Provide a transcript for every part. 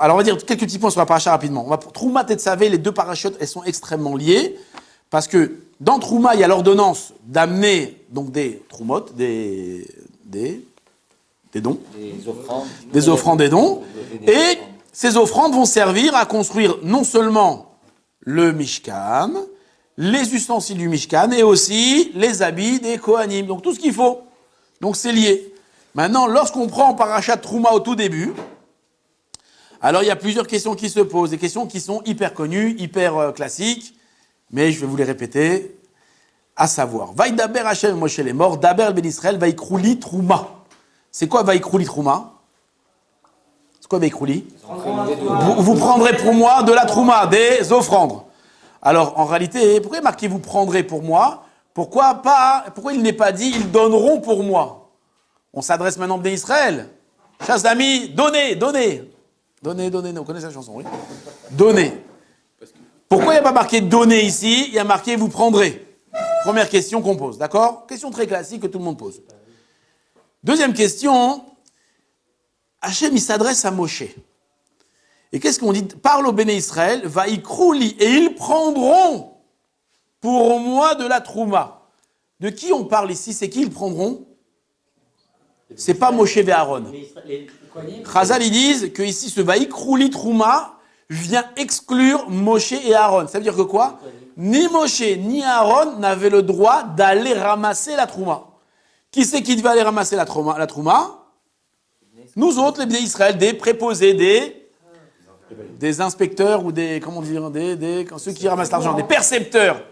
Alors on va dire quelques petits points sur la paracha rapidement. Trouma, Tetzavé, les deux parachutes, elles sont extrêmement liées. Parce que dans Trouma, il y a l'ordonnance d'amener donc des troumotes, des dons. Des offrandes, des dons. Et ces offrandes vont servir à construire non seulement le Mishkan, les ustensiles du Mishkan et aussi les habits des Kohanim. Donc tout ce qu'il faut. Donc c'est lié. Maintenant, lorsqu'on prend parachat Trouma au tout début, alors il y a plusieurs questions qui se posent. Des questions qui sont hyper connues, hyper classiques. Mais je vais vous les répéter, à savoir, Vaïdaber Hachem Moshe les morts, Daber Ben Israël, Vaïkrouli Trouma. C'est quoi Vaïkrouli Trouma? C'est quoi Vaïkrouli? Vous prendrez pour moi de la Trouma, des offrandes. Alors, en réalité, pourquoi il est marqué vous prendrez pour moi? Pourquoi il n'est pas dit ils donneront pour moi? On s'adresse maintenant à Israël. Chers amis, donnez. Vous connaissez la chanson, oui? Donnez. Pourquoi il n'y a pas marqué donner ici? Il y a marqué vous prendrez. Première question qu'on pose, d'accord? Question très classique que tout le monde pose. Deuxième question, Hachem il s'adresse à Moshe. Et qu'est-ce qu'on dit? Parle au Béné Israël, va y krouli, et ils prendront pour moi de la trouma. De qui on parle ici? C'est qui ils prendront? C'est pas Moshe et Aaron. Chazal ils disent que ici ce va y krouli trouma vient exclure Moshe et Aaron. Ça veut dire que quoi? Ni Moshe ni Aaron n'avaient le droit d'aller ramasser la trouma. Qui c'est qui devait aller ramasser la trouma? Nous autres, les Bnei Israël, des préposés, des inspecteurs ou ceux qui ramassent l'argent, des percepteurs,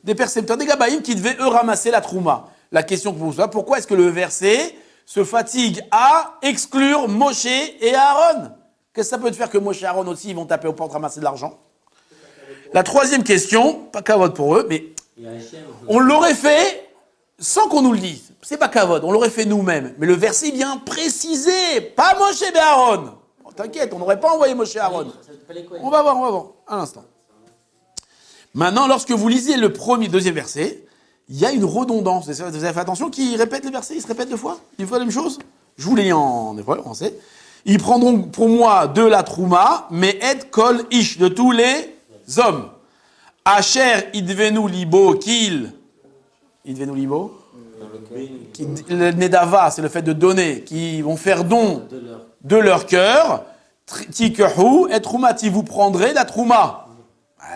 des gabaïm qui devaient eux ramasser la trouma. La question que vous posez, pourquoi est-ce que le verset se fatigue à exclure Moshe et Aaron? Qu'est-ce que ça peut te faire que Moshe et Aaron aussi, ils vont taper aux portes ramasser de l'argent? La troisième question, pas kavod pour eux, mais on l'aurait fait sans qu'on nous le dise. C'est pas kavod, on l'aurait fait nous-mêmes. Mais le verset vient préciser, pas Moshe et Aaron. Oh, t'inquiète, on n'aurait pas envoyé Moshe et Aaron. On va voir, un instant. Maintenant, lorsque vous lisez le deuxième verset, il y a une redondance. Vous avez fait attention qu'ils répètent les versets, ils se répètent deux fois? Ils font la même chose? Je vous l'ai lis en hébreu, en français. Ils prendront pour moi de la trouma, mais et kol ish, de tous les hommes. Asher idvenu libo kil. Idvenu libo? Le nedava, c'est le fait de donner, qui vont faire don de leur cœur. Tikehu et troumati, vous prendrez la trouma.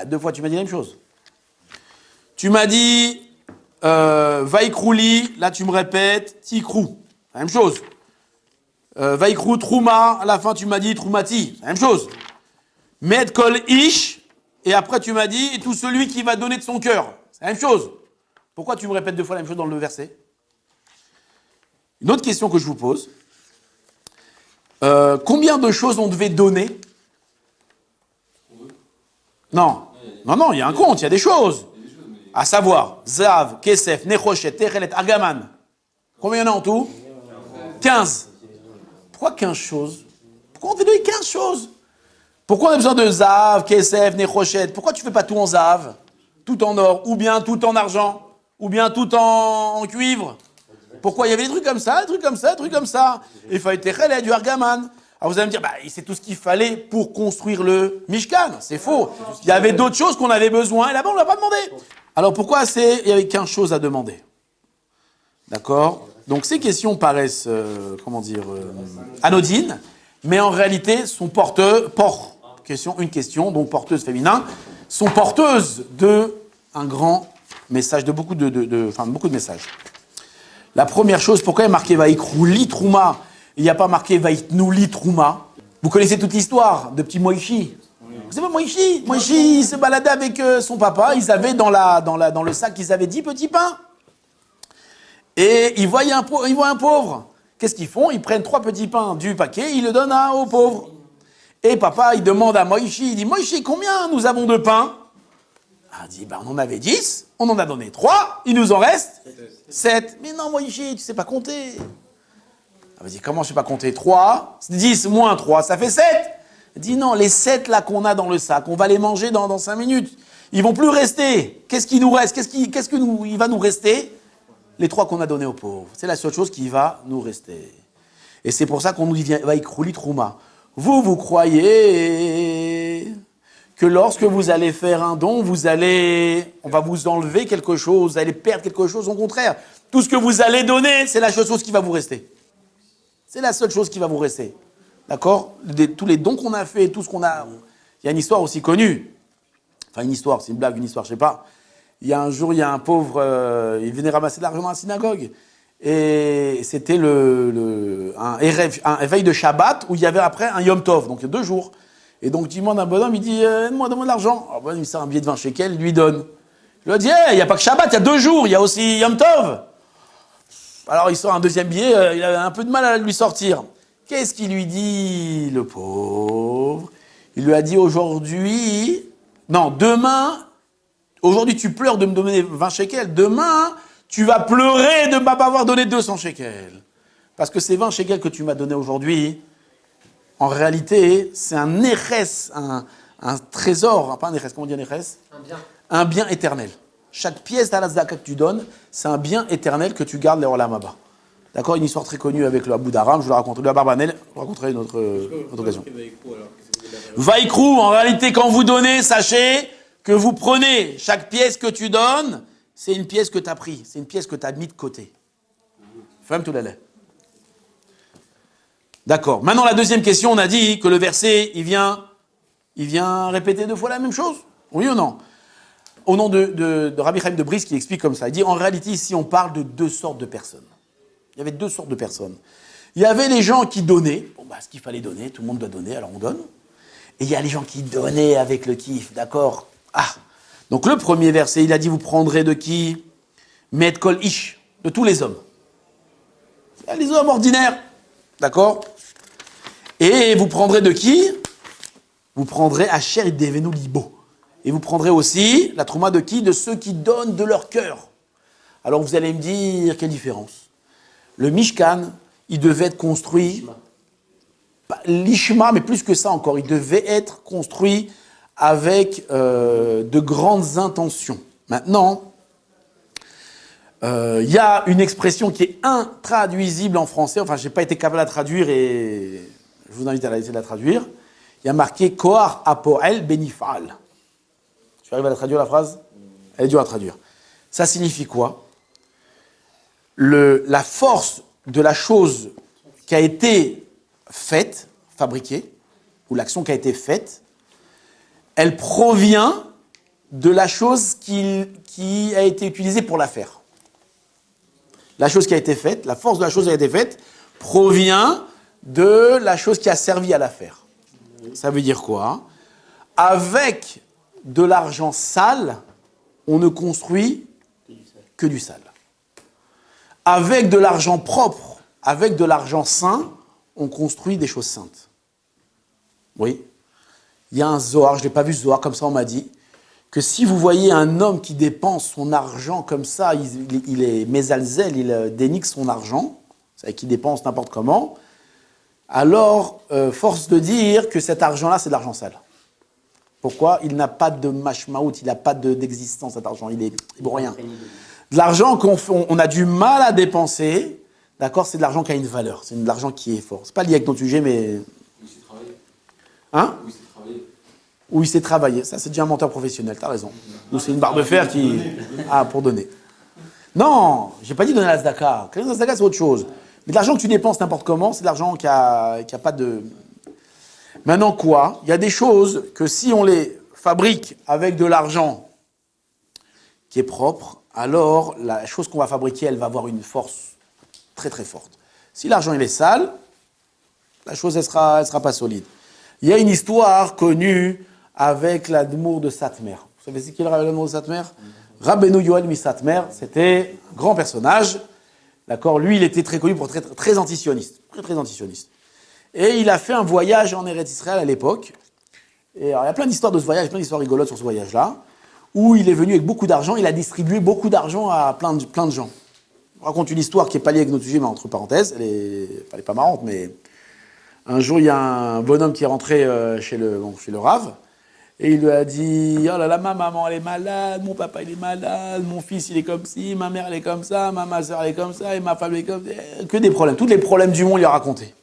Deux fois, tu m'as dit la même chose. Tu m'as dit vaikrouli, là tu me répètes tikrou. La même chose. Vaikrou, Trouma, à la fin tu m'as dit Troumati, c'est la même chose. Med kol ish, et après tu m'as dit tout celui qui va donner de son cœur, c'est la même chose. Pourquoi tu me répètes deux fois la même chose dans le verset? Une autre question que je vous pose. Combien de choses on devait donner? Non, il y a un compte, il y a des choses. À savoir, Zav, Kesef, Nechoshet, Techelet, Argaman. Combien il y en a en tout? 15. Pourquoi 15 choses? Pourquoi on devait donner 15 choses? Pourquoi on a besoin de Zav, Kesef, Nechoshet? Pourquoi tu ne fais pas tout en Zav, tout en or, ou bien tout en argent, ou bien tout en cuivre? Pourquoi il y avait des trucs comme ça, des trucs comme ça, des trucs comme ça? Il fallait Techelet, du Argaman. Alors vous allez me dire, c'est tout ce qu'il fallait pour construire le Mishkan. C'est faux. Il y avait d'autres choses qu'on avait besoin, et là-bas on ne l'a pas demandé. Alors pourquoi il y avait 15 choses à demander? D'accord? Donc ces questions paraissent, anodines, mais en réalité sont une question, donc porteuse féminin, sont porteuses d'un grand message, de beaucoup de messages. La première chose, pourquoi il y a marqué Vaikrouli Trouma? Il n'y a pas marqué Vaitnouli Trouma. Vous connaissez toute l'histoire de petit Moïchi. Vous savez Moïchi? Moïchi, il se baladait avec son papa, ils avaient dans le sac, ils avaient 10 petits pains. Et ils voient un pauvre. Qu'est-ce qu'ils font? Ils prennent 3 petits pains du paquet, ils le donnent au pauvre. Et papa, il demande à Moïchi, il dit, Moïchi, combien nous avons de pain? Il dit, on en avait 10, on en a donné 3, il nous en reste 7. Mais non, Moïchi, tu sais pas compter. Il dit, comment je sais pas compter? 3, 10 moins 3, ça fait 7. Il dit, non, les 7 là qu'on a dans le sac, on va les manger dans 5 minutes. Ils vont plus rester. Qu'est-ce qui nous reste? Il va nous rester? Les 3 qu'on a donnés aux pauvres. C'est la seule chose qui va nous rester. Et c'est pour ça qu'on nous dit, va y krouli trouma. vous croyez que lorsque vous allez faire un don, on va vous enlever quelque chose, vous allez perdre quelque chose. Au contraire, tout ce que vous allez donner, c'est la seule chose qui va vous rester. C'est la seule chose qui va vous rester. D'accord? Tous les dons qu'on a fait, tout ce qu'on a... Il y a une histoire aussi connue. Enfin, une histoire, c'est une blague, une histoire, je sais pas. Il y a un jour, il y a un pauvre, il venait ramasser de l'argent dans la synagogue. Et c'était un éveil de Shabbat où il y avait après un Yom Tov, donc 2 jours. Et donc, il demande à un bonhomme, il dit, donne-moi de l'argent. Alors, bonhomme, il sort un billet de 20 shekels, il lui donne. Il lui dit, il n'y a pas que Shabbat, il y a 2 jours, il y a aussi Yom Tov. Alors, il sort un deuxième billet, il a un peu de mal à lui sortir. Qu'est-ce qu'il lui dit, le pauvre? Il lui a dit demain, aujourd'hui tu pleures de me donner 20 shekels, demain tu vas pleurer de ne pas avoir donné 200 shekels. Parce que ces 20 shekels que tu m'as donnés aujourd'hui, en réalité, c'est un nérès, un trésor, pas un nérès, comment on dit un nérès? Un bien. Un bien éternel. Chaque pièce d'Al-Azdaka que tu donnes, c'est un bien éternel que tu gardes les Olam Haba. D'accord, une histoire très connue avec le Abou Daram, je vous la raconterai, le Abarbanel, je vous raconterai une autre occasion. Vaïkrou, en réalité, quand vous donnez, sachez que vous prenez chaque pièce que tu donnes, c'est une pièce que tu as pris, c'est une pièce que tu as mis de côté. Femme tout l'allait. D'accord. Maintenant, la deuxième question, on a dit que le verset, il vient répéter 2 fois la même chose. Oui ou non? Au nom de Rabbi Chaim de Brisk, qui explique comme ça. Il dit, en réalité, ici, on parle de 2 sortes de personnes. Il y avait 2 sortes de personnes. Il y avait les gens qui donnaient. Ce qu'il fallait donner, tout le monde doit donner, alors on donne. Et il y a les gens qui donnaient avec le kiff, d'accord? Donc le premier verset, il a dit, vous prendrez de qui? Met kol ish, de tous les hommes. Les hommes ordinaires, d'accord? Et vous prendrez de qui? Vous prendrez Asher Idevenu Libo. Et vous prendrez aussi la trouma de qui? De ceux qui donnent de leur cœur. Alors vous allez me dire, quelle différence? Le Mishkan, il devait être construit, l'Ishma, mais plus que ça encore, il devait être construit avec de grandes intentions. Maintenant, il y a une expression qui est intraduisible en français, enfin je n'ai pas été capable de la traduire et je vous invite à essayer de la traduire. Il y a marqué Kohar Apoel Benifal. Tu arrives à la traduire la phrase? Elle est dure à traduire. Ça signifie quoi? La force de la chose qui a été faite, fabriquée, ou l'action qui a été faite, elle provient de la chose qui a été utilisée pour la faire. La chose qui a été faite, la force de la chose qui a été faite, provient de la chose qui a servi à la faire. Ça veut dire quoi? Avec de l'argent sale, on ne construit que du sale. Avec de l'argent propre, avec de l'argent saint, on construit des choses saintes. Oui. Il y a un Zohar, je ne l'ai pas vu ce Zohar, comme ça on m'a dit, que si vous voyez un homme qui dépense son argent comme ça, il est mésalzel, il dénique son argent, c'est-à-dire qu'il dépense n'importe comment, alors force de dire que cet argent-là, c'est de l'argent sale. Pourquoi? Il n'a pas de mashmaout, il n'a pas d'existence, cet argent, il vaut rien. De l'argent qu'on a du mal à dépenser, d'accord, c'est de l'argent qui a une valeur, c'est de l'argent qui est fort. C'est pas lié avec notre sujet, mais... Où il s'est travaillé. Hein? Où il s'est travaillé. Où il s'est travaillé. Ça, c'est déjà un menteur professionnel, t'as raison. Nous, c'est une barre de fer qui... pour donner. Non, j'ai pas dit donner la tzedaka. La tzedaka, c'est autre chose. Mais de l'argent que tu dépenses n'importe comment, c'est de l'argent qui a pas de... Maintenant, quoi? Il y a des choses que si on les fabrique avec de l'argent qui est propre, alors la chose qu'on va fabriquer, elle va avoir une force très très forte. Si l'argent il est sale, la chose elle sera pas solide. Il y a une histoire connue avec l'Admour de Satmer. Vous savez c'est qui l'Admour de Satmer? Rabbeinu Yoel mi Satmer, c'était un grand personnage. D'accord, lui il était très connu pour être très antisioniste, très antisioniste. Et il a fait un voyage en Eretz Israël à l'époque. Et alors, il y a plein d'histoires de ce voyage, plein d'histoires rigolotes sur ce voyage-là, où il est venu avec beaucoup d'argent, il a distribué beaucoup d'argent à plein de gens. Je raconte une histoire qui n'est pas liée avec notre sujet, mais entre parenthèses, elle est pas marrante, mais un jour, il y a un bonhomme qui est rentré chez le Rav, et il lui a dit « Oh là là, ma maman, elle est malade, mon papa, il est malade, mon fils, il est comme ci, ma mère, elle est comme ça, ma soeur, elle est comme ça, et ma femme, elle est comme ça. » Que des problèmes, tous les problèmes du monde, il a raconté.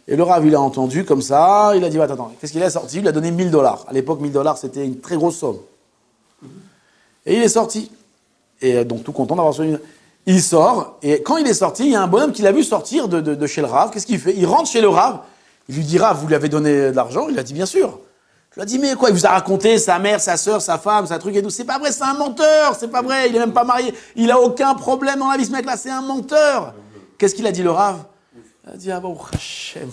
Et le Rav, il a entendu comme ça, il a dit, attends, qu'est-ce qu'il a sorti? Il lui a donné $1000. À l'époque, $1000, c'était une très grosse somme. Et il est sorti. Et donc, tout content d'avoir reçu. Il sort, et quand il est sorti, il y a un bonhomme qui l'a vu sortir de chez le Rav. Qu'est-ce qu'il fait? Il rentre chez le Rav. Il lui dit, Rav, vous lui avez donné de l'argent? Il a dit, bien sûr. Je lui ai dit, mais quoi? Il vous a raconté sa mère, sa sœur, sa femme, sa truc et tout. C'est pas vrai, c'est un menteur, c'est pas vrai. Il est même pas marié. Il a aucun problème dans la vie, ce mec-là, c'est un menteur. Qu'est-ce qu'il a dit, le Rav? Il a dit, ah bon, Hachem,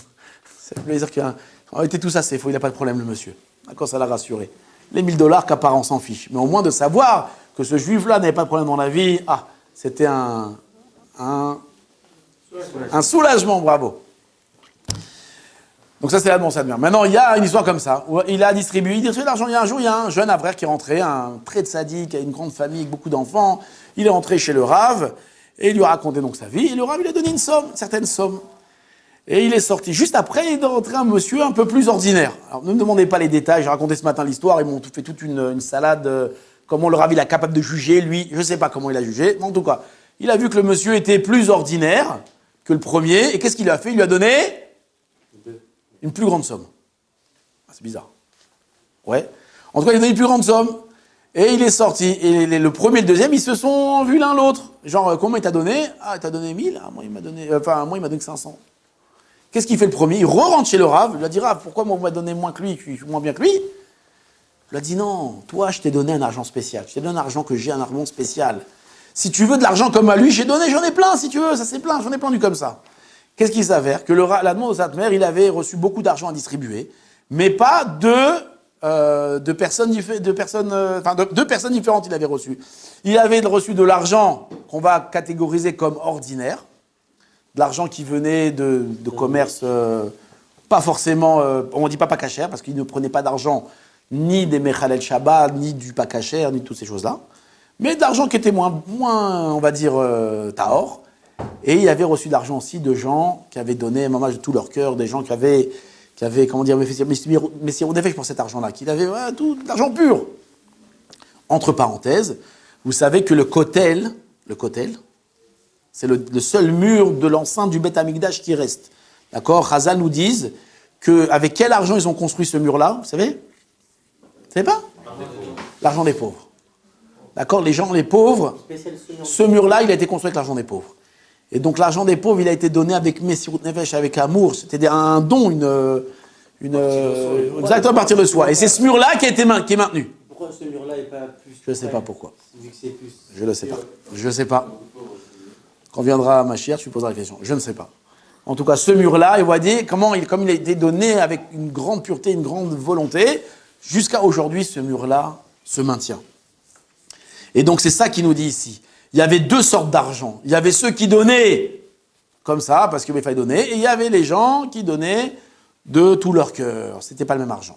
c'est un plaisir qu'il y a. En réalité, tout ça, c'est faux, il n'a pas de problème, le monsieur. D'accord, ça l'a rassuré. Les $1000, qu'à on s'en fiche. Mais au moins de savoir que ce juif-là n'avait pas de problème dans la vie, c'était un soulagement, bravo. Donc ça, c'est la bon Sadmer. Maintenant, il y a une histoire comme ça, où il a distribué de l'argent. Il y a un jour, il y a un jeune frère qui est rentré, un très tzaddik, qui a une grande famille, avec beaucoup d'enfants. Il est rentré chez le Rav, et il lui a raconté donc sa vie. Et le Rav, il a donné une somme, une certaine somme. Et il est sorti. Juste après, il est rentré un monsieur un peu plus ordinaire. Alors, ne me demandez pas les détails, j'ai raconté ce matin l'histoire, ils m'ont fait toute une salade, comment le Rav, il est capable de juger, lui, je ne sais pas comment il a jugé, mais en tout cas, il a vu que le monsieur était plus ordinaire que le premier, et qu'est-ce qu'il a fait? Il lui a donné une plus grande somme. C'est bizarre. Ouais. En tout cas, il a donné une plus grande somme. Et il est sorti. Et le premier et le deuxième, ils se sont vus l'un l'autre. Genre, comment il t'a donné? Ah, il t'a donné 1000. Ah, moi, il m'a donné 500. Qu'est-ce qu'il fait le premier? Il re-rentre chez le Rav. Il lui a dit, Rav, pourquoi moi, vous m'avez donné moins que lui? Je suis moins bien que lui. Il lui a dit, non, toi, je t'ai donné un argent spécial. Je t'ai donné un argent que j'ai, un argent spécial. Si tu veux de l'argent comme à lui, j'ai donné, j'en ai plein, si tu veux. Ça, c'est plein. J'en ai plein du comme ça. Qu'est-ce qu'il s'avère? Que la demande au Satmer, il avait reçu beaucoup d'argent à distribuer, mais pas deux personnes différentes il avait reçu. Il avait reçu de l'argent qu'on va catégoriser comme ordinaire, de l'argent qui venait de commerce pas forcément, on ne dit pas cachère, parce qu'il ne prenait pas d'argent ni des Mechalel Shabbat, ni du pas cachère, ni toutes ces choses-là, mais d'argent qui était moins on va dire, tahor. Et il avait reçu de l'argent aussi de gens qui avaient donné un hommage de tout leur cœur, des gens qui avaient comment dire, Messirou Nefesh pour cet argent-là, qui avait tout l'argent pur. Entre parenthèses, vous savez que le kotel, c'est le seul mur de l'enceinte du Beth Amikdash qui reste. D'accord? Chazal nous disent qu'avec quel argent ils ont construit ce mur-là, vous savez? Vous savez pas? L'argent des pauvres. D'accord? Les pauvres, ce mur-là, il a été construit avec l'argent des pauvres. Et donc l'argent des pauvres, il a été donné avec Messirut Nefesh, avec amour. C'était un don, exactement à partir de soi. Et c'est ce mur-là qui est maintenu. Pourquoi ce mur-là n'est pas plus? Je ne sais pas pourquoi. Vu que c'est plus. Je ne sais pas. Je ne sais pas. Quand viendra Mashiach, tu poseras la question. Je ne sais pas. En tout cas, ce mur-là, il va dire comme il a été donné avec une grande pureté, une grande volonté, jusqu'à aujourd'hui, ce mur-là se maintient. Et donc c'est ça qu'il nous dit ici. Il y avait deux sortes d'argent. Il y avait ceux qui donnaient comme ça, parce qu'il fallait donner, et il y avait les gens qui donnaient de tout leur cœur. C'était pas le même argent.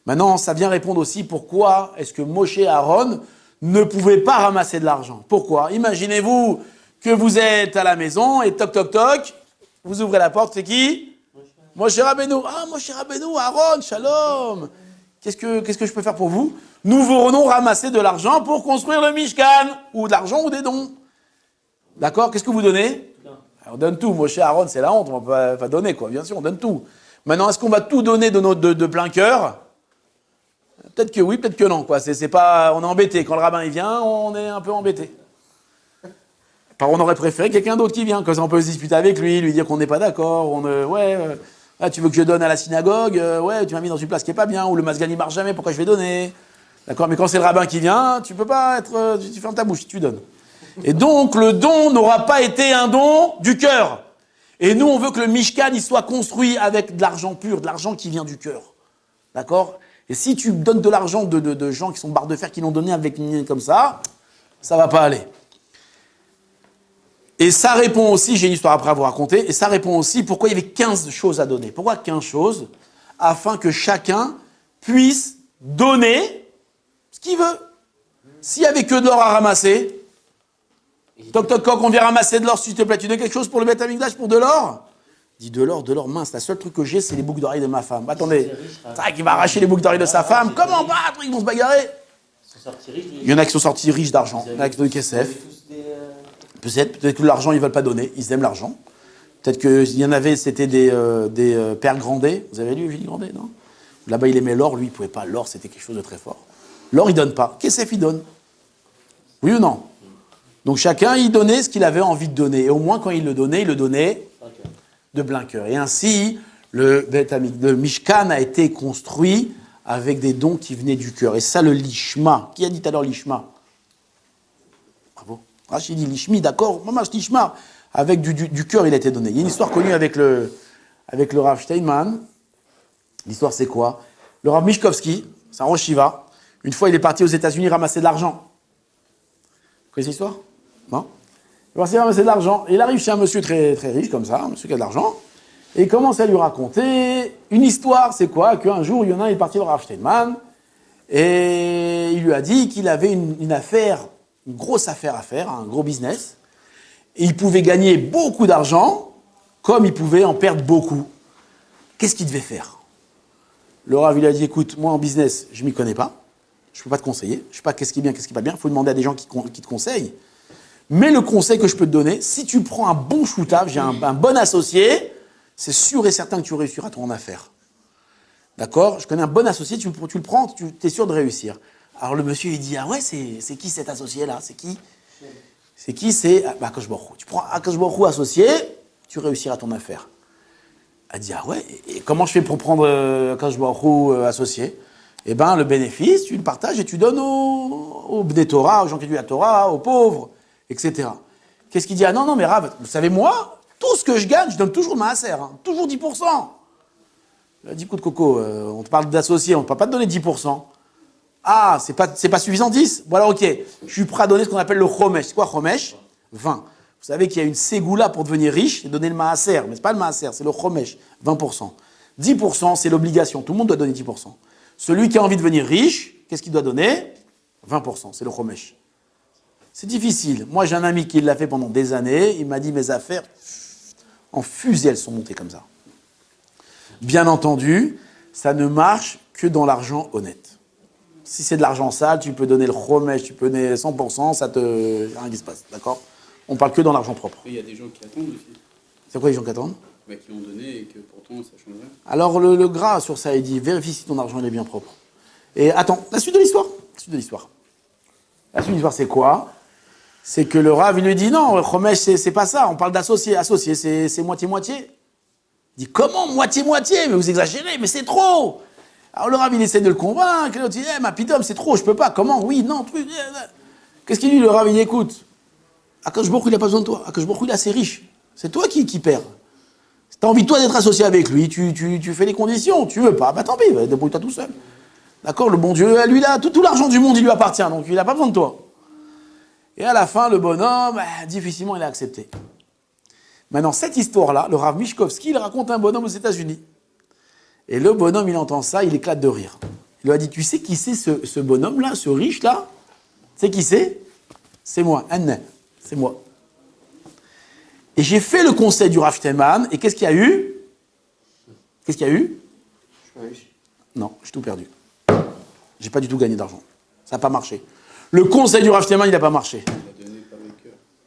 Maintenant, ça vient répondre aussi pourquoi est-ce que Moshe et Aaron ne pouvaient pas ramasser de l'argent. Pourquoi? Imaginez-vous que vous êtes à la maison et toc toc toc, vous ouvrez la porte, c'est qui? Moshe Rabbeinu. Ah, Moshe Rabbeinu, Aaron, shalom. Qu'est-ce que je peux faire pour vous? Nous venons ramasser de l'argent pour construire le Mishkan, ou de l'argent ou des dons. D'accord? Qu'est-ce que vous donnez? On donne tout. Moshe, Aaron, c'est la honte, on va pas donner, quoi. Bien sûr, on donne tout. Maintenant, est-ce qu'on va tout donner de plein cœur? Peut-être que oui, peut-être que non, quoi. C'est pas, on est embêté. Quand le rabbin il vient, on est un peu embêté. On aurait préféré quelqu'un d'autre qui vient, comme ça on peut se disputer avec lui dire qu'on n'est pas d'accord, tu veux que je donne à la synagogue, tu m'as mis dans une place qui est pas bien, ou le masgan il marche jamais, pourquoi je vais donner? D'accord, mais quand c'est le rabbin qui vient, tu peux pas être, tu fermes ta bouche, tu donnes. Et donc le don n'aura pas été un don du cœur. Et nous on veut que le Mishkan il soit construit avec de l'argent pur, de l'argent qui vient du cœur. D'accord? Et si tu donnes de l'argent de gens qui sont barres de fer, qui l'ont donné avec une ligne comme ça va pas aller. Et ça répond aussi, j'ai une histoire après à vous raconter, et ça répond aussi pourquoi il y avait 15 choses à donner. Pourquoi 15 choses? Afin que chacun puisse donner ce qu'il veut. S'il n'y avait que de l'or à ramasser, toc toc toc, on vient ramasser de l'or, s'il te plaît, tu donnes quelque chose pour le Beth Amikdash pour de l'or? Dis de l'or, mince, la seule truc que j'ai, c'est les boucles d'oreilles de ma femme. Attendez, c'est vrai qu'il va arracher les boucles d'oreilles de sa femme, comment battre? Ils vont se bagarrer. Il y en a qui sont sortis riches d'argent, il y en a qui sont de Kessef. Peut-être que l'argent, ils ne veulent pas donner, ils aiment l'argent. Peut-être qu'il y en avait, c'était des pères Grandet. Vous avez lu Eugénie Grandet, non? Là-bas, il aimait l'or. Lui, il ne pouvait pas. L'or, c'était quelque chose de très fort. L'or, il ne donne pas. Qu'est-ce qu'il donne? Oui ou non? Donc chacun, il donnait ce qu'il avait envie de donner. Et au moins, quand il le donnait de plein cœur. Et ainsi, le Mishkan a été construit avec des dons qui venaient du cœur. Et ça, le lishma. Qui a dit alors lishma? Bravo. Rachid dit lishmi, d'accord. Mamash lishma. Avec du cœur, il a été donné. Il y a une histoire connue avec le Rav Steinman. L'histoire, c'est quoi? Le Rav Mishkovski, c'est un Rosh Shiva. Une fois, il est parti aux États-Unis ramasser de l'argent. Vous connaissez l'histoire? Non? Il est parti ramasser de l'argent. Et il arrive chez un monsieur très, très riche, comme ça, un monsieur qui a de l'argent. Et il commence à lui raconter une histoire. C'est quoi? Qu'un jour, il y en a un, il est parti voir Rav Steinman. Et il lui a dit qu'il avait une affaire, une grosse affaire à faire, un gros business. Et il pouvait gagner beaucoup d'argent, comme il pouvait en perdre beaucoup. Qu'est-ce qu'il devait faire? Le Rav, il a dit, écoute, moi en business, je ne m'y connais pas. Je ne peux pas te conseiller. Je ne sais pas qu'est-ce qui est bien, qu'est-ce qui n'est pas bien. Il faut demander à des gens qui te conseillent. Mais le conseil que je peux te donner, si tu prends un bon shootav, j'ai un bon associé, c'est sûr et certain que tu réussiras ton affaire. D'accord? Je connais un bon associé, tu le prends, tu es sûr de réussir. Alors le monsieur, il dit, ah ouais, c'est qui cet associé-là? C'est qui? C'est qui? C'est Akash Baruch Hu. Tu prends Akash Baruch Hu associé, tu réussiras ton affaire. Elle dit, ah ouais, et comment je fais pour prendre Akash Baruch Hu associé? Eh bien, le bénéfice, tu le partages et tu donnes aux Bnei Torah, aux gens qui étudient la Torah, aux pauvres, etc. Qu'est-ce qu'il dit? Ah non, mais Rav, vous savez, moi, tout ce que je gagne, je donne toujours ma maaser, toujours 10%. Il a dit, écoute, Coco, on te parle d'associé, on ne peut pas te donner 10%. Ah, c'est pas suffisant 10? Bon alors ok, je suis prêt à donner ce qu'on appelle le chomesh. C'est quoi chomesh? 20. Vous savez qu'il y a une ségoula pour devenir riche et donner le maaser, mais c'est pas le maaser, c'est le chomesh, 20%. 10%, c'est l'obligation, tout le monde doit donner 10%. Celui qui a envie de devenir riche, qu'est-ce qu'il doit donner? 20%, c'est le chomesh. C'est difficile. Moi j'ai un ami qui l'a fait pendant des années, il m'a dit mes affaires, en fusée, elles sont montées comme ça. Bien entendu, ça ne marche que dans l'argent honnête. Si c'est de l'argent sale, tu peux donner le chomesh, tu peux donner 100%, rien qui se passe, d'accord? On parle que dans l'argent propre. Il y a des gens qui attendent aussi. C'est quoi les gens qui attendent? Qui ont donné et que pourtant ça change rien. Alors le gras sur ça, il dit vérifie si ton argent il est bien propre. Et attends, la suite de l'histoire. La suite de l'histoire, c'est quoi? C'est que le Rav, il lui dit non, le chomesh, c'est pas ça, on parle d'associé. Associé, c'est moitié-moitié. Il dit comment moitié-moitié? Mais vous exagérez, mais c'est trop. Alors le Rav, il essaie de le convaincre, l'autre il dit, ma pitom, c'est trop, je peux pas, comment? Oui, non, truc. Qu'est-ce qu'il dit, le Rav? Il dit, écoute, Akash Baruch Hu, il n'a pas besoin de toi. Akash Baruch Hu, il est assez riche. C'est toi qui perds. Si tu as envie, toi, d'être associé avec lui, tu fais les conditions. Tu veux pas, bah tant pis, débrouille-toi tout seul. D'accord? Le bon Dieu, lui, là, tout l'argent du monde, il lui appartient, donc il n'a pas besoin de toi. Et à la fin, le bonhomme, difficilement, il a accepté. Maintenant, cette histoire-là, le Rav Mishkovski, il raconte un bonhomme aux États-Unis. Et le bonhomme, il entend ça, il éclate de rire. Il lui a dit, tu sais qui c'est ce bonhomme-là, ce riche-là? Tu sais qui c'est? C'est moi, Anne, c'est moi. Et j'ai fait le conseil du Rav Steinman, et qu'est-ce qu'il y a eu? Qu'est-ce qu'il y a eu? Je suis riche. Non, j'ai tout perdu. J'ai pas du tout gagné d'argent. Ça n'a pas marché. Le conseil du Rav Steinman, il n'a pas marché.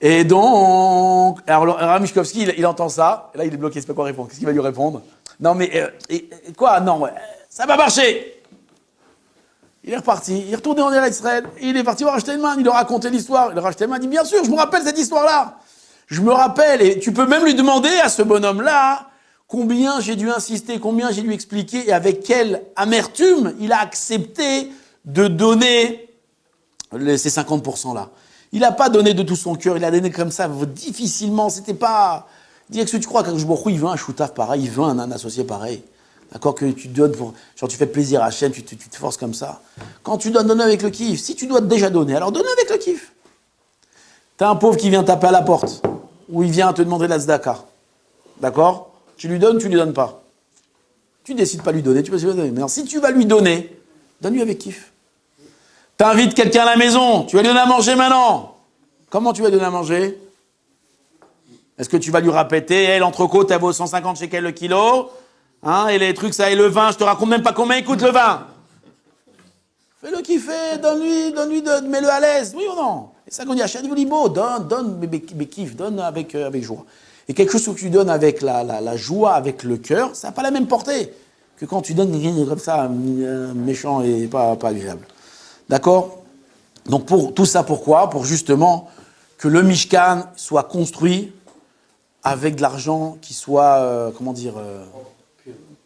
Et donc, alors le Rav Mishkovski, il entend ça, et là il est bloqué, il ne sait pas quoi répondre. Qu'est-ce qu'il va lui répondre? Non mais, quoi? Non, ça va marcher. Il est reparti, il est retourné en Israël, il est parti voir Rav Steinman, il lui a raconté l'histoire. Le Rav Steinman dit, bien sûr, je me rappelle cette histoire-là. Je me rappelle, et tu peux même lui demander à ce bonhomme-là combien j'ai dû insister, combien j'ai dû expliquer, et avec quelle amertume il a accepté de donner ces 50%-là. Il n'a pas donné de tout son cœur, il a donné comme ça, difficilement, c'était pas... Dis que tu crois qu'Akash Baruch Hu, il veut un shoutaf pareil, il veut un associé pareil. D'accord? Que tu donnes pour... Genre tu fais plaisir à Hachem, tu te forces comme ça. Quand tu donnes avec le kiff, si tu dois déjà donner, alors donne avec le kiff. T'as un pauvre qui vient taper à la porte, ou il vient te demander la tzedaka. D'accord? Tu lui donnes pas. Tu décides pas de lui donner, tu peux lui donner. Mais alors, si tu vas lui donner, donne-lui avec kiff. T'invites quelqu'un à la maison, tu vas lui donner à manger maintenant. Comment tu vas lui donner à manger? Est-ce que tu vas lui répéter, l'entrecôte, elle vaut 150 shekels le kilo, hein, et les trucs, ça, et le vin, je te raconte même pas combien coûte le vin. Fais-le kiffer, donne-lui, mets-le à l'aise, oui ou non? Et ça qu'on dit, Hachem, il vous dit, beau, donne, mais kiff, donne avec joie. Et quelque chose que tu donnes avec la joie, avec le cœur, ça n'a pas la même portée que quand tu donnes quelqu'un comme ça, méchant et pas agréable. D'accord? Donc tout ça pourquoi? Pour justement que le Mishkan soit construit avec de l'argent qui soit,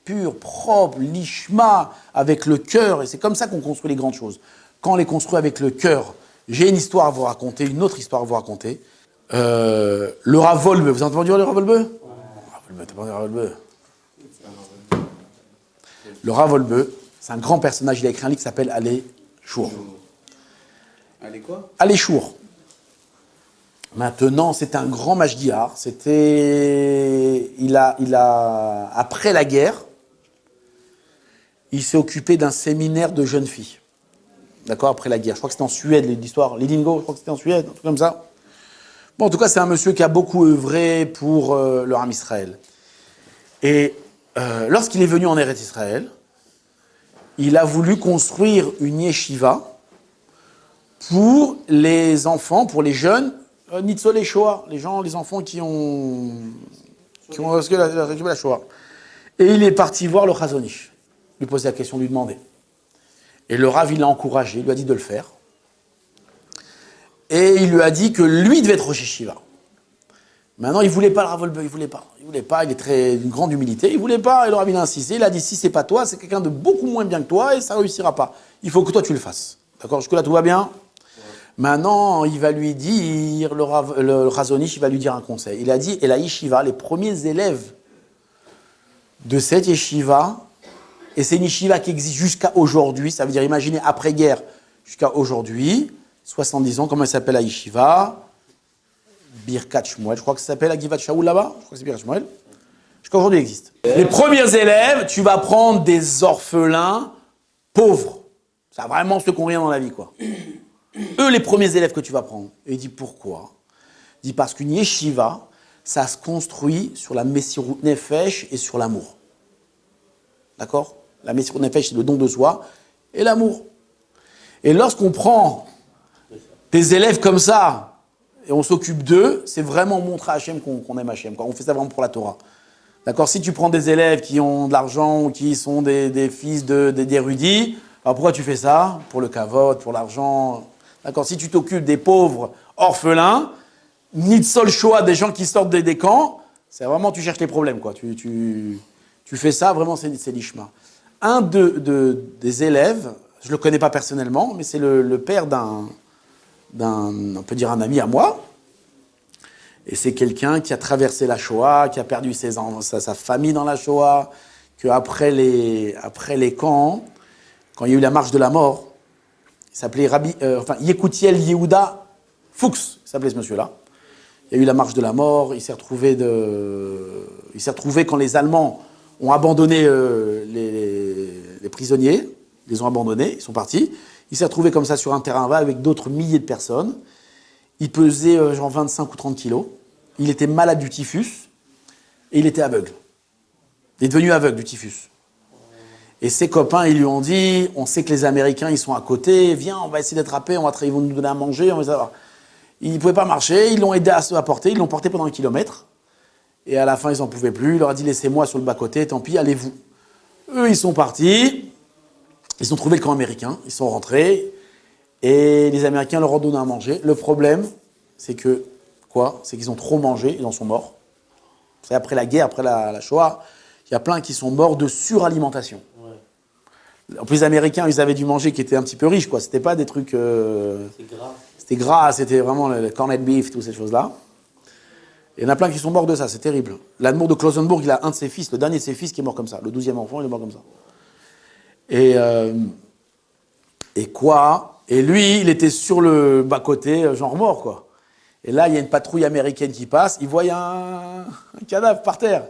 pur, propre, lishma, avec le cœur. Et c'est comme ça qu'on construit les grandes choses. Quand on les construit avec le cœur, j'ai une histoire à vous raconter, une autre histoire à vous raconter. Le Rav Wolbe, vous avez entendu le Rav Wolbe? T'as pas entendu le Rav Wolbe? Le Rav Wolbe, c'est un grand personnage, il a écrit un livre qui s'appelle Allez Chour. Allez quoi? Allez Chour. Maintenant, c'est un grand mashgiar. Après la guerre, il s'est occupé d'un séminaire de jeunes filles. D'accord, après la guerre. Je crois que c'était en Suède, l'histoire. Lidingo, je crois que c'était en Suède, un truc comme ça. Bon, en tout cas, c'est un monsieur qui a beaucoup œuvré pour le Ham Israël. Et lorsqu'il est venu en Eretz Israël, il a voulu construire une yeshiva pour les enfants, pour les jeunes, Nitzolé Shoah, les enfants qui ont risqué la Shoah. Et il est parti voir le Chazon Ish, lui poser la question, lui demander. Et le Rav, il l'a encouragé, il lui a dit de le faire. Et il lui a dit que lui devait être Rosh Yeshiva. Maintenant, il ne voulait pas le Rav Wolbe, il voulait pas, il est d'une grande humilité, il ne voulait pas, et le Rav, il a insisté, il a dit, si c'est pas toi, c'est quelqu'un de beaucoup moins bien que toi, et ça ne réussira pas. Il faut que toi, tu le fasses. D'accord, jusque-là, tout va bien? Maintenant, il va lui dire, le Chazon Ish, il va lui dire un conseil. Il a dit, et la yeshiva, les premiers élèves de cette yeshiva, et c'est une yeshiva qui existe jusqu'à aujourd'hui, ça veut dire, imaginez, après-guerre, jusqu'à aujourd'hui, 70 ans, comment elle s'appelle la yeshiva? Birkat Shmuel, je crois que ça s'appelle à Givat Shaoul là-bas, je crois que c'est Birkat Shmuel. Jusqu'à aujourd'hui, elle existe. Les premiers élèves, tu vas prendre des orphelins pauvres. C'est vraiment ceux qui n'ont rien dans la vie, quoi. Eux, les premiers élèves que tu vas prendre. Et il dit pourquoi? Il dit parce qu'une yeshiva, ça se construit sur la Messirut Nefesh et sur l'amour. D'accord? La Messirut Nefesh, c'est le don de soi et l'amour. Et lorsqu'on prend des élèves comme ça, et on s'occupe d'eux, c'est vraiment montrer à Hachem qu'on aime Hachem. On fait ça vraiment pour la Torah. D'accord? Si tu prends des élèves qui ont de l'argent ou qui sont des fils d'érudits, alors pourquoi tu fais ça? Pour le kavod, pour l'argent. D'accord? Si tu t'occupes des pauvres orphelins, Nitzol Shoah, des gens qui sortent des camps, c'est vraiment, tu cherches les problèmes, quoi. Tu fais ça, vraiment, c'est l'ishma. Un des élèves, je ne le connais pas personnellement, mais c'est le père on peut dire un ami à moi, et c'est quelqu'un qui a traversé la Shoah, qui a perdu sa famille dans la Shoah, qu'après les camps, quand il y a eu la marche de la mort, il s'appelait Yekutiel Yehuda Fuchs, il s'appelait ce monsieur-là. Il y a eu la marche de la mort, il s'est retrouvé quand les Allemands ont abandonné les prisonniers, ils les ont abandonnés, ils sont partis. Il s'est retrouvé comme ça sur un terrain vague avec d'autres milliers de personnes. Il pesait genre 25 ou 30 kilos. Il était malade du typhus et il était aveugle. Il est devenu aveugle du typhus. Et ses copains, ils lui ont dit, on sait que les Américains, ils sont à côté, viens, on va essayer d'attraper, ils vont nous donner à manger, on va savoir. Il ne pouvait pas marcher, ils l'ont aidé à se porter, ils l'ont porté pendant un kilomètre. Et à la fin, ils n'en pouvaient plus. Il leur a dit, laissez-moi sur le bas-côté, tant pis, allez-vous. Eux, ils sont partis. Ils ont trouvé le camp américain, ils sont rentrés, et les Américains leur ont donné à manger. Le problème, c'est que, c'est qu'ils ont trop mangé, ils en sont morts. C'est après la guerre, après la Shoah, il y a plein qui sont morts de suralimentation. Ouais. En plus, les Américains, ils avaient dû manger qui était un petit peu riche, quoi. C'était pas des trucs... C'est gras. C'était gras, c'était vraiment le corned beef, toutes ces choses-là. Et il y en a plein qui sont morts de ça, c'est terrible. L'Admour de Klausenburg, il a un de ses fils, le dernier de ses fils qui est mort comme ça. Le 12e enfant, il est mort comme ça. Et lui, il était sur le bas-côté, genre mort, quoi. Et là, il y a une patrouille américaine qui passe, il voit un cadavre par terre.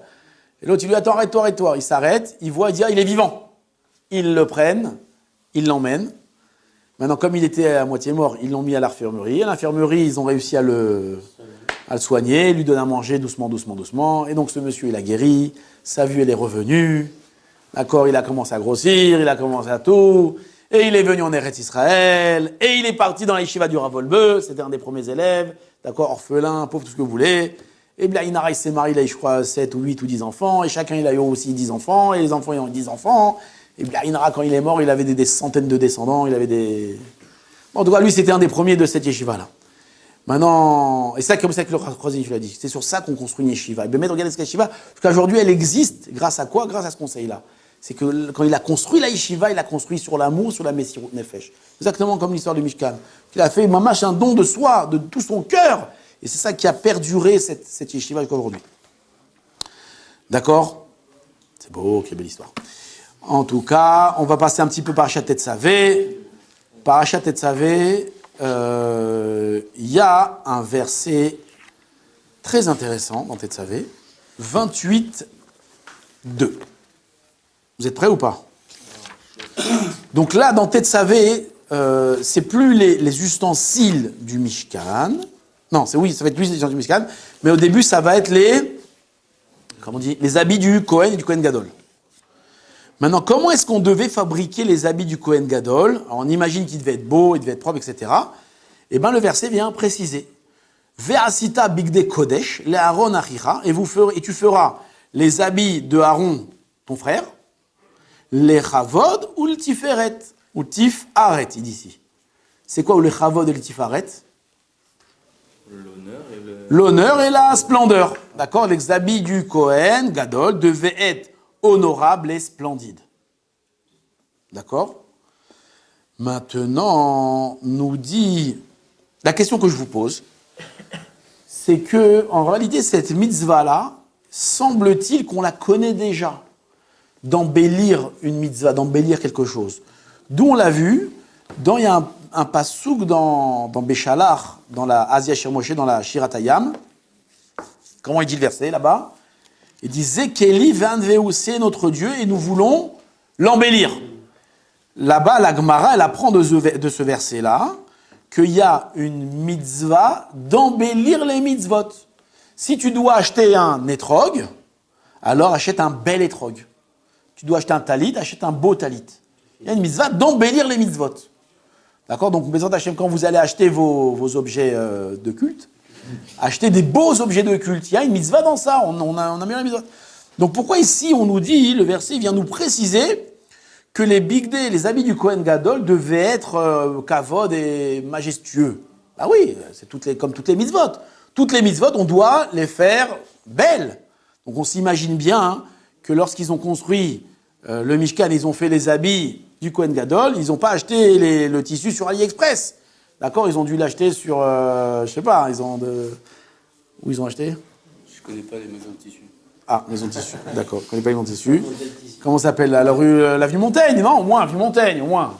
Et l'autre, il lui dit, attends, arrête-toi. Il s'arrête, il voit, il dit, ah, il est vivant. Ils le prennent, ils l'emmènent. Maintenant, comme il était à moitié mort, ils l'ont mis à l'infirmerie. À l'infirmerie, ils ont réussi à le soigner, lui donner à manger doucement. Et donc, ce monsieur, il a guéri, sa vue, elle est revenue. D'accord, il a commencé à grossir, il a commencé à tout, et il est venu en Eretz Israël, et il est parti dans la yeshiva du Rav Wolbe, c'était un des premiers élèves, d'accord, orphelin, pauvre, tout ce que vous voulez, Et bien, Inara, il s'est marié, il a eu, je crois, 7 ou 8 ou 10 enfants, et chacun, il a eu aussi 10 enfants, et les enfants, ils ont eu 10 enfants. Et bien, Inara, quand il est mort, il avait des centaines de descendants, il avait des... Bon, en tout cas, lui, c'était un des premiers de cette yeshiva-là. Maintenant, et c'est comme ça que le Chazon l'a dit, c'est sur ça qu'on construit une yeshiva. Et bien, regardez cette yeshiva, parce qu'aujourd'hui, elle existe, grâce à quoi? Grâce à ce conseil-là. C'est que quand il a construit la yeshiva, il a construit sur l'amour, sur la Messirut Nefesh. Exactement comme l'histoire du Mishkan. Il a fait, mamash, un don de soi, de tout son cœur. Et c'est ça qui a perduré cette yeshiva jusqu'à aujourd'hui. D'accord? C'est beau, quelle belle histoire. En tout cas, on va passer un petit peu par Parashat Tetzavé. Parashat Tetzavé, il y a un verset très intéressant dans Tetzavé, 28, 2. Vous êtes prêts ou pas? Donc là, dans Tetzavé, c'est plus les ustensiles du Mishkan. Non, ça va être plus les ustensiles du Mishkan, mais au début, ça va être les habits du Kohen et du Kohen Gadol. Maintenant, comment est-ce qu'on devait fabriquer les habits du Kohen Gadol? Alors, on imagine qu'il devait être beau, il devait être propre, etc. Eh bien, le verset vient préciser. Ve'asita bigde kodesh, le Aaron achicha, et tu feras les habits de Aaron, ton frère, les chavod ou le tiferet, ou tifaret, il dit ici. C'est quoi le chavod et le tifaret? L'honneur et la splendeur. D'accord? Les habits du Kohen Gadol devaient être honorables et splendides. D'accord? Maintenant, nous dit... La question que je vous pose, c'est que, en réalité, cette mitzvah-là, semble-t-il qu'on la connaît déjà. D'embellir une mitzvah, d'embellir quelque chose. D'où on l'a vu, il y a un pasouk dans Béchalach, dans la Asia Shir Moshe, dans la Shirat Hayam. Comment il dit le verset là-bas? Il dit Zekeli vanveu, c'est notre Dieu et nous voulons l'embellir. Là-bas, la Gemara, elle apprend de ce verset-là qu'il y a une mitzvah d'embellir les mitzvot. Si tu dois acheter un étrog, alors achète un bel étrog. Tu dois acheter un talit, achète un beau talit. Il y a une mitzvah d'embellir les mitzvot. D'accord? Donc, quand vous allez acheter vos objets de culte, achetez des beaux objets de culte. Il y a une mitzvah dans ça. On a mis la mitzvah. Donc, pourquoi ici, on nous dit, le verset vient nous préciser que les bigdés, les habits du Kohen Gadol devaient être kavod et majestueux. Ah oui, c'est comme toutes les mitzvot. Toutes les mitzvot, on doit les faire belles. Donc, on s'imagine bien que lorsqu'ils ont construit le Mishkan, ils ont fait les habits du Kohen Gadol, ils n'ont pas acheté le tissu sur AliExpress. D'accord? Ils ont dû l'acheter sur, je sais pas, où ils ont acheté? Je connais pas les maisons de tissu. Ah, maison de tissu, d'accord. Je connais pas les maisons de tissu. Comment ça s'appelle? La rue, l'avenue Montaigne, non? Au moins, avenue Montaigne, au moins.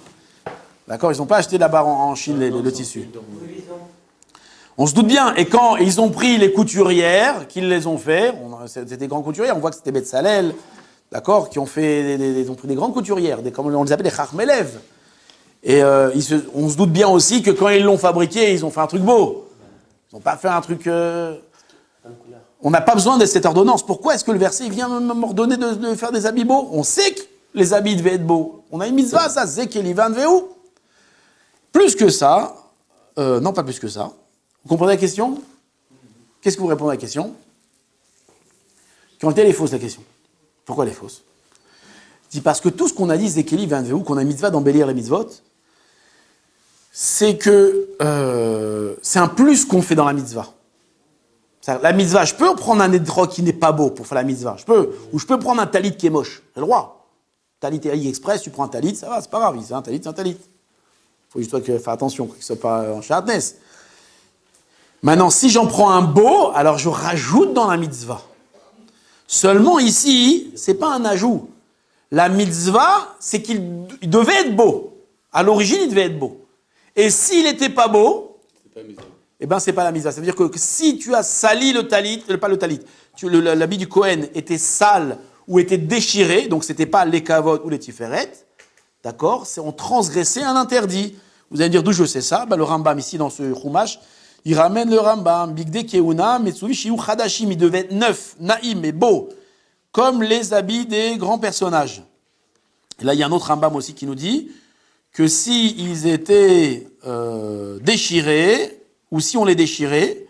D'accord? Ils n'ont pas acheté là-bas en Chine le tissu. On se doute bien. Et quand ils ont pris les couturières, qu'ils les ont fait, c'était des grandes couturières, on voit que c'était Betzalel, d'accord, qui ont fait, ils ont pris des grandes couturières, comme on les appelle des chachmelev. Et on se doute bien aussi que quand ils l'ont fabriqué, ils ont fait un truc beau. Ils n'ont pas fait un truc... On n'a pas besoin de cette ordonnance. Pourquoi est-ce que le verset vient m'ordonner de faire des habits beaux? On sait que les habits devaient être beaux. On a une mitzvah, ça, Zekeli vanveu. Plus que ça, non pas plus que ça. Vous comprenez la question? Qu'est-ce que vous répondez à la question? Quand elle est fausse, la question. Pourquoi elle est fausse? Je dis parce que tout ce qu'on a dit, Zekeli vanveu, qu'on a une mitzvah d'embellir les mitzvot, c'est que c'est un plus qu'on fait dans la mitzvah. La mitzvah, je peux prendre un étrog qui n'est pas beau pour faire la mitzvah, ou je peux prendre un talit qui est moche, j'ai le droit. Talit AliExpress, tu prends un talit, ça va, c'est pas grave, c'est un talit, c'est un talit. Faut juste faire attention, qu'il ne soit pas en sharpness. Maintenant, si j'en prends un beau, alors je rajoute dans la mitzvah. Seulement ici, c'est pas un ajout. La mitzvah, c'est qu'il devait être beau. À l'origine, il devait être beau. Et s'il n'était pas beau, C'est pas la mitzvah. eh bien, c'est pas la mitzvah. Ça veut dire que si tu as sali le talit, pas le talit, l'habit du Kohen était sale ou était déchiré, donc c'était pas les kavod ou les tiferet, d'accord, on transgressait un interdit. Vous allez me dire d'où je sais ça? Le Rambam ici dans ce Chumash, il ramène le Rambam, Bigde Keuna, Metsuvi Shiu Chadashim, il devait être neuf, naïm et beau, comme les habits des grands personnages. Et là, il y a un autre Rambam aussi qui nous dit que si ils étaient déchirés, ou si on les déchirait,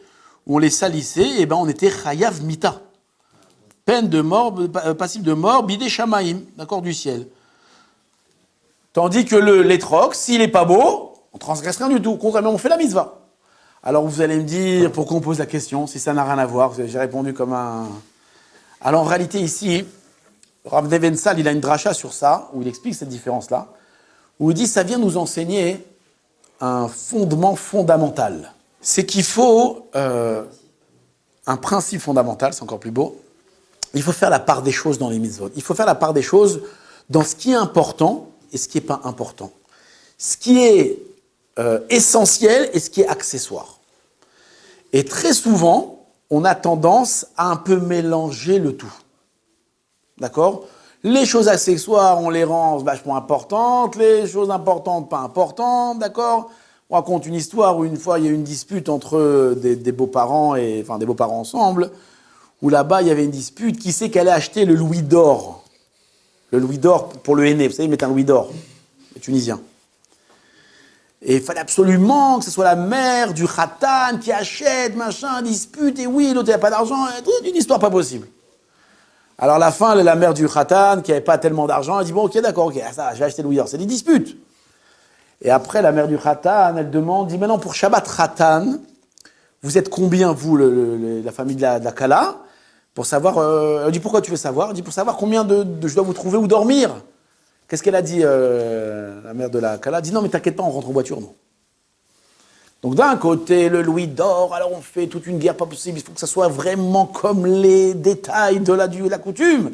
où on les salissait, et ben on était chayav mita. Peine de mort, passible de mort, bidé shamaim, d'accord, du ciel. Tandis que l'étroc, s'il est pas beau, on transgresse rien du tout. Contrairement, on fait la mitzvah. Alors vous allez me dire, pourquoi on pose la question, si ça n'a rien à voir, j'ai répondu comme un... Alors en réalité ici, Rav Nevensal, il a une dracha sur ça, où il explique cette différence-là, où il dit, ça vient nous enseigner un fondement fondamental. C'est qu'il faut, un principe fondamental, c'est encore plus beau, il faut faire la part des choses dans les mitzvot. Il faut faire la part des choses dans ce qui est important et ce qui n'est pas important. Ce qui est essentiel et ce qui est accessoire. Et très souvent, on a tendance à un peu mélanger le tout. D'accord ? Les choses accessoires, on les rend vachement importantes, les choses importantes, pas importantes, d'accord ? On raconte une histoire où une fois, il y a eu une dispute entre des beaux-parents, enfin des beaux-parents ensemble, où là-bas, il y avait une dispute, qui c'est qui allait acheter le louis d'or ? Le louis d'or pour le henné, vous savez, ils mettent un louis d'or, les Tunisiens. Et il fallait absolument que ce soit la mère du khatan qui achète, machin, dispute, et oui, l'autre n'a pas d'argent, une histoire pas possible. Alors à la fin, la mère du khatan, qui n'avait pas tellement d'argent, elle dit, bon, ok, d'accord, ok, ça, je vais acheter le louis d'or. C'est des disputes. Et après, la mère du khatan, elle demande, dit, maintenant, pour Shabbat khatan, vous êtes combien, vous, la famille de la Kala, pour savoir, elle dit, pourquoi tu veux savoir ? Elle dit, pour savoir combien de je dois vous trouver ou dormir. Qu'est-ce qu'elle a dit, la mère de la Kala ? Elle dit, non, mais t'inquiète pas, on rentre en voiture, non. Donc d'un côté, le louis d'or, alors on fait toute une guerre pas possible, il faut que ça soit vraiment comme les détails de la coutume.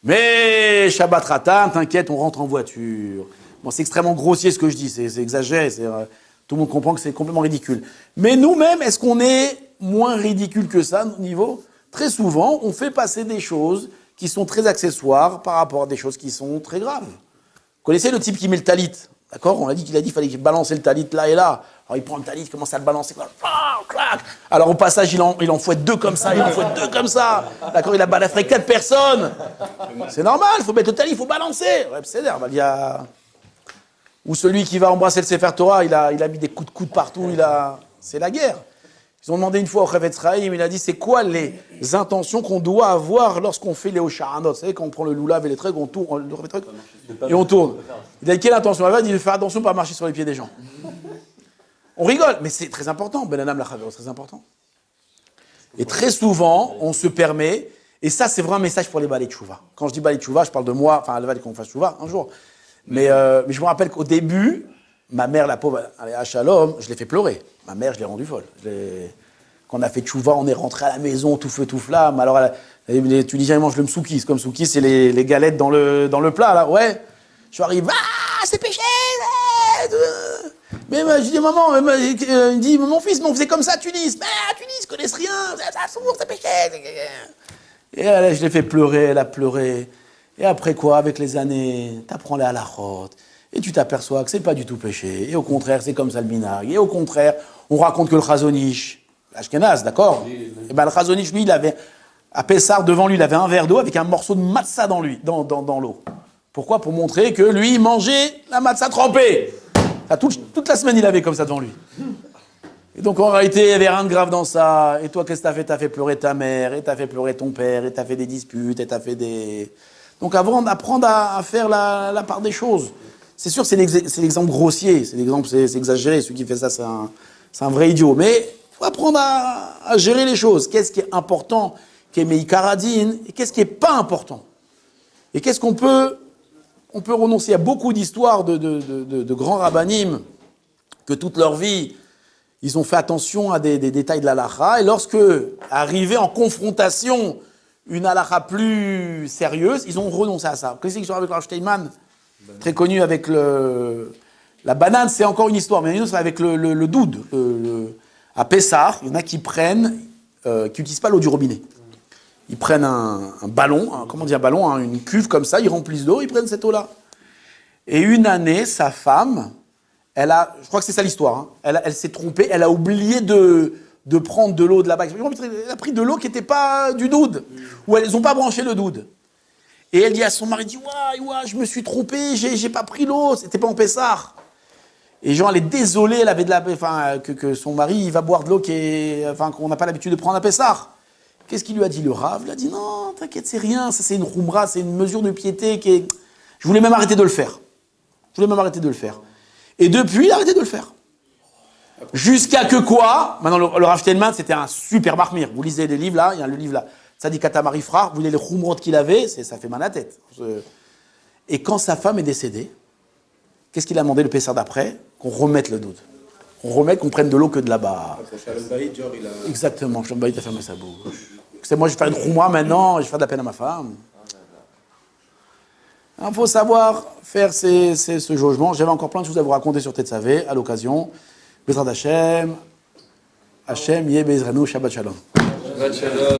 Mais Shabbat Ratan, t'inquiète, on rentre en voiture. Bon, c'est extrêmement grossier ce que je dis, c'est exagéré, tout le monde comprend que c'est complètement ridicule. Mais nous-mêmes, est-ce qu'on est moins ridicule que ça, à notre niveau ? Très souvent, on fait passer des choses qui sont très accessoires par rapport à des choses qui sont très graves. Vous connaissez le type qui met le talit, d'accord ? On a dit qu'il fallait balancer le talit là et là. Alors il prend le talit, il commence à le balancer, clac. Alors au passage, il en fouette deux comme ça, il en fouette deux comme ça. D'accord, il a balafré 4 personnes. C'est normal, il faut mettre le talit, il faut balancer. Ouais, c'est nerf, il y a... Ou celui qui va embrasser le Sefer Torah, il a mis des coups de coude partout, c'est la guerre. Ils ont demandé une fois au Chavetz Chaim, il a dit, c'est quoi les intentions qu'on doit avoir lorsqu'on fait les Osharanot ? Vous savez, quand on prend le loulav et les trucs, on tourne, et on tourne. Il a dit, quelle intention ? Il a dit, de faire attention de ne pas marcher sur les pieds des gens. On rigole, mais c'est très important. Ben Adam la Chaver, c'est très important. Et très souvent, on se permet, et ça, c'est vraiment un message pour les balais de Chouva. Quand je dis balais de Chouva, je parle de moi, enfin, le balais qu'on fasse Chouva un jour. Mais je me rappelle qu'au début, ma mère, la pauvre, à Shalom, je l'ai fait pleurer. Ma mère, je l'ai rendue folle. Quand on a fait Tchouva, on est rentré à la maison, tout feu, tout flamme. Alors, les Tunisiens, ils mangent le msoukis. C'est comme soukis, c'est les galettes dans le plat, là. Ouais. Je arrive, c'est péché. Mais je dis, maman, il dit, mon fils, mais on faisait comme ça à Tunis. Mais à Tunis, ils connaissent rien. C'est péché. Et là, je l'ai fait pleurer, elle a pleuré. Et après quoi, avec les années, t'apprends les halakhot. Et tu t'aperçois que c'est pas du tout péché. Et au contraire, c'est comme ça le minag. Et au contraire, on raconte que le Chazonish, l'Ashkenaz, d'accord ? Et ben le Chazonish, lui, il avait, à Pessar, devant lui, il avait un verre d'eau avec un morceau de matzah dans l'eau. Pourquoi ? Pour montrer que lui, il mangeait la matzah trempée. Ça, toute la semaine, il avait comme ça devant lui. Et donc, en réalité, il n'y avait rien de grave dans ça. Et toi, qu'est-ce que t'as fait ? T'as fait pleurer ta mère, et t'as fait pleurer ton père, et t'as fait des disputes, et t'as fait des... Donc, avant d'apprendre à faire la part des choses. C'est sûr, c'est l'exemple grossier, c'est exagéré. Celui qui fait ça, c'est un vrai idiot. Mais il faut apprendre à gérer les choses. Qu'est-ce qui est important, qui est meikaradine, et qu'est-ce qui n'est pas important. Et qu'est-ce qu'on peut renoncer. Il y a beaucoup d'histoires de grands rabbanim que toute leur vie, ils ont fait attention à des détails de l'halakha. Et lorsque, arrivé en confrontation, une halakha plus sérieuse, ils ont renoncé à ça. Qu'est-ce qu'ils sont avec Rav Steinman ? Très connu avec la banane, c'est encore une histoire, mais une autre avec le doud. À Pessah, il y en a qui n'utilisent pas l'eau du robinet. Ils prennent un ballon, une cuve comme ça, ils remplissent d'eau, ils prennent cette eau-là. Et une année, sa femme, je crois que c'est ça l'histoire, elle s'est trompée, elle a oublié de prendre de l'eau de là-bas. Elle a pris de l'eau qui n'était pas du doud, ou elles n'ont pas branché le doud. Et elle dit à son mari, ouah, je me suis trompée, j'ai pas pris l'eau, c'était pas en Pessah. Et genre, elle est désolée, elle avait que son mari, il va boire de l'eau qu'on n'a pas l'habitude de prendre à Pessah. Qu'est-ce qu'il lui a dit, le Rav? Il a dit, non, t'inquiète, c'est rien, ça c'est une khumra, c'est une mesure de piété qui est... Je voulais même arrêter de le faire. Et depuis, il a arrêté de le faire. Jusqu'à que quoi? Maintenant, le Rav Steinman, c'était un super marmire. Vous lisez les livres là, il y a le livre là, Tzadik Katamari Frère, vous voyez les khumrot qu'il avait, ça fait mal à la tête. Et quand sa femme est décédée, qu'est-ce qu'il a demandé le Pessah d'après? Qu'on remette le doute. Qu'on prenne de l'eau que de là-bas. Exactement, Shalom Bayit a fermé sa bouche. C'est moi, je vais faire une khumra maintenant, je vais faire de la peine à ma femme. Il faut savoir faire ce jugement. J'avais encore plein de choses à vous raconter sur Tetzavé à l'occasion. Bezrat Hashem, Hashem Yeh Bezranu, Shabbat Shalom. Shabbat Shalom.